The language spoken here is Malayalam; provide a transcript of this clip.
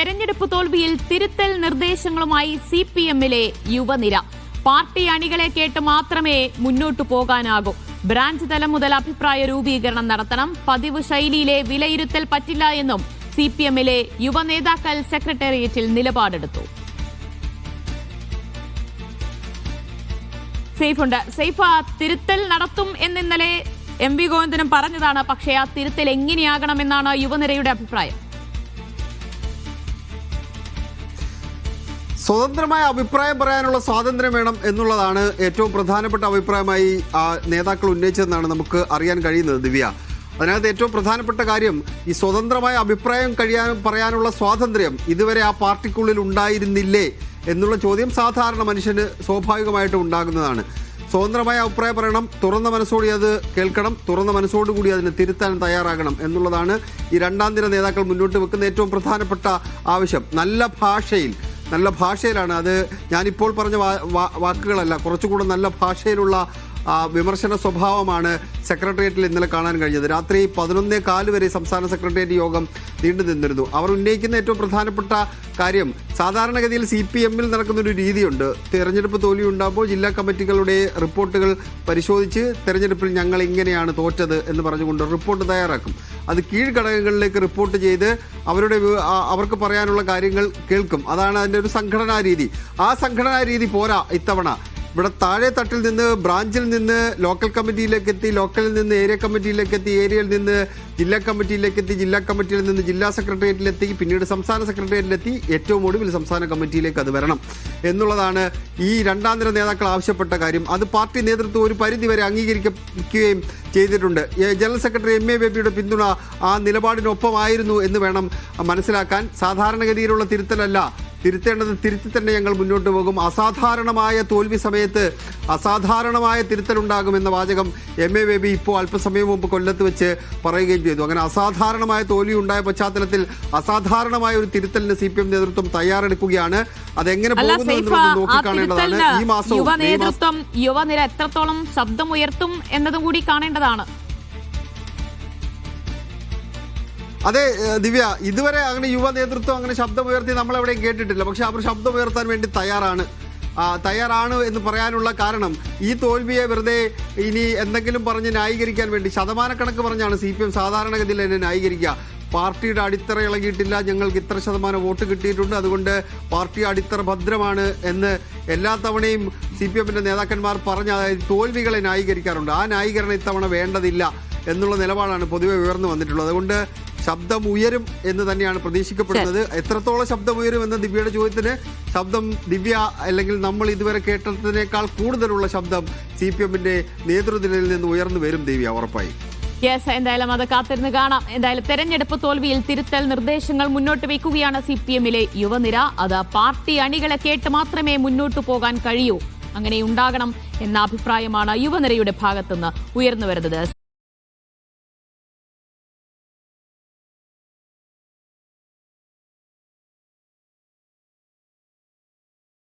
തെരഞ്ഞെടുപ്പ് തോൽവിയിൽ തിരുത്തൽ നിർദ്ദേശങ്ങളുമായി സിപിഎമ്മിലെ യുവനിര. പാർട്ടി അണികളെ കേട്ട് മാത്രമേ മുന്നോട്ടു പോകാനാകൂ. ബ്രാഞ്ച് തലം മുതൽ അഭിപ്രായ രൂപീകരണം നടത്തണം. പതിവ് ശൈലിയിലെ വിലയിരുത്തൽ പറ്റില്ല എന്നും സിപിഎമ്മിലെ യുവനേതാക്കൾ സെക്രട്ടേറിയറ്റിൽ നിലപാടെടുത്തു. സൈഫ, തിരുത്തൽ നടത്തും എന്നിന്നലെ എം വി ഗോവിന്ദനും പറഞ്ഞതാണ്. പക്ഷേ ആ തിരുത്തൽ എങ്ങനെയാകണമെന്നാണ് യുവനിരയുടെ അഭിപ്രായം? സ്വതന്ത്രമായ അഭിപ്രായം പറയാനുള്ള സ്വാതന്ത്ര്യം വേണം എന്നുള്ളതാണ് ഏറ്റവും പ്രധാനപ്പെട്ട അഭിപ്രായമായി നേതാക്കൾ ഉന്നയിച്ചതെന്നാണ് നമുക്ക് അറിയാൻ കഴിയുന്നത്. ദിവ്യ, അതിനകത്ത് ഏറ്റവും പ്രധാനപ്പെട്ട കാര്യം ഈ സ്വതന്ത്രമായ അഭിപ്രായം പറയാനുള്ള സ്വാതന്ത്ര്യം ഇതുവരെ ആ പാർട്ടിക്കുള്ളിൽ ഉണ്ടായിരുന്നില്ലേ എന്നുള്ള ചോദ്യം സാധാരണ മനുഷ്യന് സ്വാഭാവികമായിട്ടും ഉണ്ടാകുന്നതാണ്. സ്വതന്ത്രമായ അഭിപ്രായം പറയണം, തുറന്ന മനസ്സോടെ അത് കേൾക്കണം, തുറന്ന മനസ്സോടുകൂടി അതിനെ തിരുത്താൻ തയ്യാറാകണം എന്നുള്ളതാണ് ഈ രണ്ടാം നിര നേതാക്കൾ മുന്നോട്ട് വെക്കുന്ന ഏറ്റവും പ്രധാനപ്പെട്ട ആവശ്യം. നല്ല ഭാഷയിലാണ് അത്. ഞാനിപ്പോൾ പറഞ്ഞ വാക്കുകളല്ല, കുറച്ചുകൂടെ നല്ല ഭാഷയിലുള്ള വിമർശന സ്വഭാവമാണ് സെക്രട്ടേറിയറ്റിൽ ഇന്നലെ കാണാൻ കഴിഞ്ഞത്. രാത്രി 11:15 വരെ സംസ്ഥാന സെക്രട്ടേറിയറ്റ് യോഗം നീണ്ടു നിന്നിരുന്നു. അവർ ഉന്നയിക്കുന്ന ഏറ്റവും പ്രധാനപ്പെട്ട കാര്യം, സാധാരണഗതിയിൽ CPM-ൽ നടക്കുന്നൊരു രീതിയുണ്ട്. തെരഞ്ഞെടുപ്പ് തോൽവി ഉണ്ടാകുമ്പോൾ ജില്ലാ കമ്മിറ്റികളുടെ റിപ്പോർട്ടുകൾ പരിശോധിച്ച് തെരഞ്ഞെടുപ്പിൽ ഞങ്ങൾ ഇങ്ങനെയാണ് തോറ്റത് എന്ന് പറഞ്ഞുകൊണ്ട് റിപ്പോർട്ട് തയ്യാറാക്കും. അത് കീഴ്ഘടകങ്ങളിലേക്ക് റിപ്പോർട്ട് ചെയ്ത് അവർക്ക് പറയാനുള്ള കാര്യങ്ങൾ കേൾക്കും. അതാണ് അതിൻ്റെ ഒരു സംഘടനാ രീതി. ആ സംഘടനാ രീതി പോരാ ഇത്തവണ. ഇവിടെ താഴെ തട്ടിൽ നിന്ന്, ബ്രാഞ്ചിൽ നിന്ന് ലോക്കൽ കമ്മിറ്റിയിലേക്ക് എത്തി, ലോക്കലിൽ നിന്ന് ഏരിയ കമ്മിറ്റിയിലേക്ക് എത്തി, ഏരിയയിൽ നിന്ന് ജില്ലാ കമ്മിറ്റിയിലേക്ക് എത്തി, ജില്ലാ കമ്മിറ്റിയിൽ നിന്ന് ജില്ലാ സെക്രട്ടേറിയറ്റിലെത്തി, പിന്നീട് സംസ്ഥാന സെക്രട്ടേറിയറ്റിലെത്തി, ഏറ്റവും ഒടുവിൽ സംസ്ഥാന കമ്മിറ്റിയിലേക്ക് അത് വരണം എന്നുള്ളതാണ് ഈ രണ്ടാം നിര നേതാക്കൾ ആവശ്യപ്പെട്ട കാര്യം. അത് പാർട്ടി നേതൃത്വം ഒരു പരിധിവരെ അംഗീകരിക്കുകയും ചെയ്തിട്ടുണ്ട്. ജനറൽ സെക്രട്ടറി MA ബേബിയുടെ പിന്തുണ ആ നിലപാടിനൊപ്പമായിരുന്നു എന്ന് വേണം മനസ്സിലാക്കാൻ. സാധാരണഗതിയിലുള്ള തിരുത്തലല്ല, തിരുത്തേണ്ടത് തിരുത്തി തന്നെ ഞങ്ങൾ മുന്നോട്ട് പോകും. അസാധാരണമായ തോൽവി സമയത്ത് അസാധാരണമായ തിരുത്തലുണ്ടാകുമെന്ന വാചകം MA ബേബി ഇപ്പോൾ അല്പസമയം മുമ്പ് കൊല്ലത്ത് വെച്ച് പറയുകയും ചെയ്തു. അങ്ങനെ അസാധാരണമായ തോൽവി ഉണ്ടായ പശ്ചാത്തലത്തിൽ അസാധാരണമായ ഒരു തിരുത്തലിന് CPM നേതൃത്വം തയ്യാറെടുക്കുകയാണ്. അതെങ്ങനെ പോകുന്നു എന്നുള്ളത് നോക്കിക്കാണേണ്ടതാണ്. ഈ മാസം യുവനിര എത്രത്തോളം ശബ്ദമുയർത്തും എന്നതും കൂടി കാണേണ്ടതാണ്. അതെ ദിവ്യ, ഇതുവരെ അങ്ങനെ യുവ നേതൃത്വം അങ്ങനെ ശബ്ദമുയർത്തി നമ്മളെവിടെയും കേട്ടിട്ടില്ല. പക്ഷെ അവർ ശബ്ദമുയർത്താൻ വേണ്ടി തയ്യാറാണ് എന്ന് പറയാനുള്ള കാരണം, ഈ തോൽവിയെ വെറുതെ ഇനി എന്തെങ്കിലും പറഞ്ഞ് ന്യായീകരിക്കാൻ വേണ്ടി ശതമാനക്കണക്ക് പറഞ്ഞാണ് CPM സാധാരണഗതിയിൽ എന്നെ ന്യായീകരിക്കുക. പാർട്ടിയുടെ അടിത്തറ ഇളകിയിട്ടില്ല, ഞങ്ങൾക്ക് ഇത്ര ശതമാനം വോട്ട് കിട്ടിയിട്ടുണ്ട്, അതുകൊണ്ട് പാർട്ടി അടിത്തറ ഭദ്രമാണ് എന്ന് എല്ലാ തവണയും CPM-ന്റെ നേതാക്കന്മാർ പറഞ്ഞ തോൽവികളെ ന്യായീകരിക്കാറുണ്ട്. ആ ന്യായീകരണം ഇത്തവണ വേണ്ടതില്ല എന്നുള്ള നിലപാടാണ് പൊതുവെ ഉയർന്നു വന്നിട്ടുള്ളത്. അതുകൊണ്ട് ശബ്ദം ഉയരും എന്ന് തന്നെയാണ് പ്രതീക്ഷിക്കപ്പെടുന്നത്. എത്രത്തോളം ശബ്ദം ഉയരും എന്ന ദിവ്യയുടെ ചോദ്യത്തിന്, ദിവ്യ അല്ലെങ്കിൽ നമ്മൾ ഇതുവരെ കേട്ടതിനേക്കാൾ കൂടുതലുള്ള ശബ്ദം CPM-ന്റെ നേതൃനിരയിൽ നിന്ന് ഉയർന്നു വരും ദിവ്യ, ഉറപ്പായി. എന്തായാലും അത് കാത്തിരുന്ന് കാണാം. എന്തായാലും തെരഞ്ഞെടുപ്പ് തോൽവിയിൽ തിരുത്തൽ നിർദ്ദേശങ്ങൾ മുന്നോട്ട് വയ്ക്കുകയാണ് CPM-ലെ യുവനിര. അത് പാർട്ടി അണികളെ കേട്ട് മാത്രമേ മുന്നോട്ടു പോകാൻ കഴിയൂ. അങ്ങനെ ഉണ്ടാകണം എന്ന അഭിപ്രായമാണ് യുവനിരയുടെ ഭാഗത്തുനിന്ന് ഉയർന്നു വരുന്നത്.